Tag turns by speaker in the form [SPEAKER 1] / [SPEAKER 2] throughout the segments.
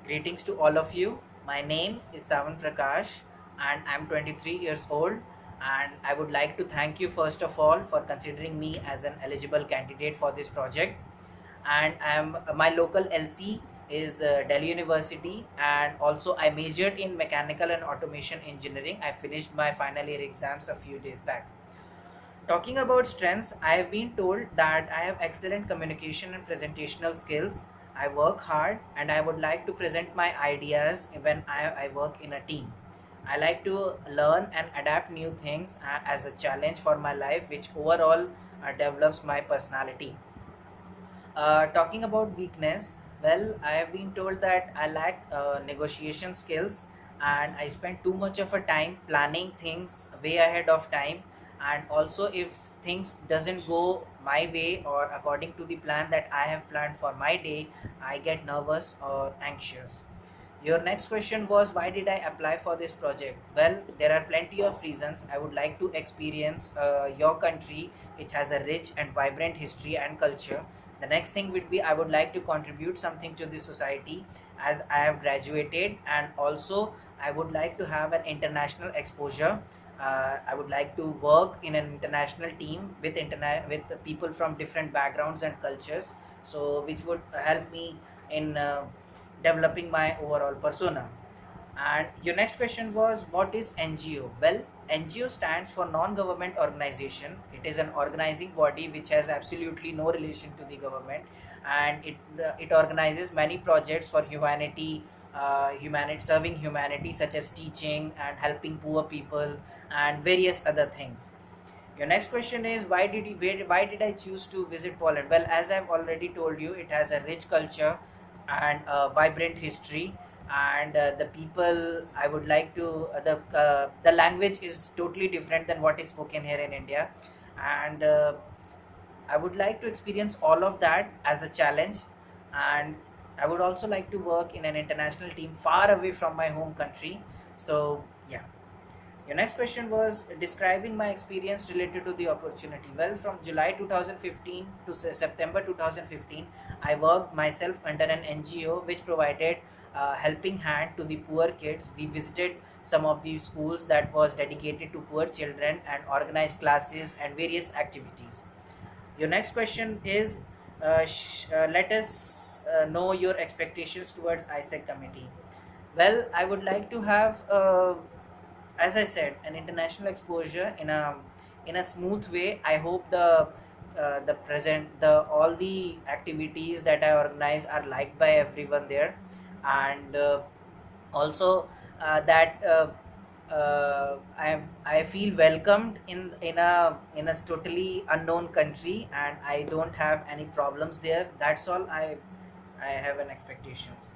[SPEAKER 1] Greetings to all of you. My name is Savan Prakash and I'm 23 years old, and I would like to thank you first of all for considering me as an eligible candidate for this project. And my local LC is Delhi University, and also I majored in mechanical and automation engineering. I finished my final year exams a few days back. Talking about strengths, I have been told that I have excellent communication and presentational skills. I work hard and I would like to present my ideas when I work in a team. I like to learn and adapt new things as a challenge for my life, which overall develops my personality. Talking about weakness, well, I have been told that I lack negotiation skills, and I spend too much of a time planning things way ahead of time. And also, if things doesn't go my way or according to the plan that I have planned for my day, I get nervous or anxious. Your next question was, why did I apply for this project? Well, there are plenty of reasons. I would like to experience your country. It has a rich and vibrant history and culture. The next thing would be, I would like to contribute something to the society as I have graduated, and also I would like to have an international exposure. I would like to work in an international team with with the people from different backgrounds and cultures, so which would help me in developing my overall persona. And your next question was, what is NGO? Well, NGO stands for non-government organization. It is an organizing body which has absolutely no relation to the government, and it organizes many projects for humanity, serving humanity, such as teaching and helping poor people and various other things. Your next question is, why did I choose to visit Poland? Well, as I've already told you, it has a rich culture and a vibrant history, and the people, I would like to the language is totally different than what is spoken here in India, and I would like to experience all of that as a challenge. And I would also like to work in an international team far away from my home country. So yeah. Your next question was describing my experience related to the opportunity. Well, from July 2015 to September 2015, I worked myself under an NGO which provided helping hand to the poor kids. We visited some of the schools that was dedicated to poor children and organized classes and various activities. Your next question is, let us know your expectations towards ISEC committee. Well, I would like to have as I said, an international exposure in a smooth way. I hope the present the all the activities that I organize are liked by everyone there, and also that I feel welcomed in a totally unknown country, and I don't have any problems there. That's all I have an expectations.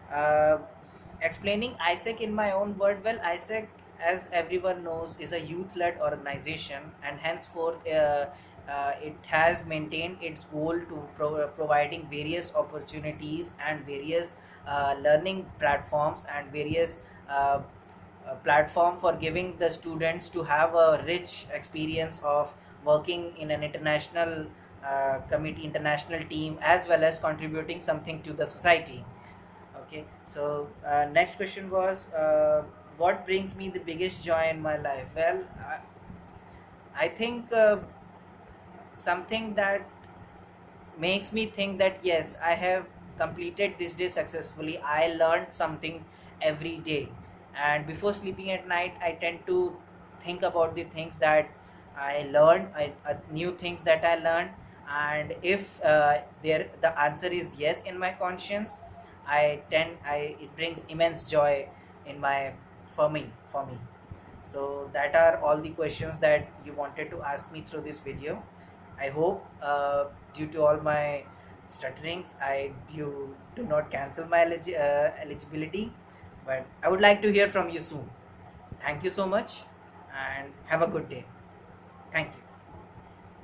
[SPEAKER 1] Uh, Explaining ISEC in my own word, well, ISEC, as everyone knows, is a youth-led organization, and henceforth it has maintained its goal to providing various opportunities and various learning platforms and various platform for giving the students to have a rich experience of working in an international committee, international team, as well as contributing something to the society. Okay, so next question was, what brings me the biggest joy in my life? Well, I think something that makes me think that yes, I have completed this day successfully. I learned something every day, and before sleeping at night, I tend to think about the things that I learned, new things that I learned. And if there the answer is yes in my conscience, I it brings immense joy in my for me. So that are all the questions that you wanted to ask me through this video. I hope due to all my stutterings, you do not cancel my eligibility, but I would like to hear from you soon. Thank you so much and have a good day. Thank you.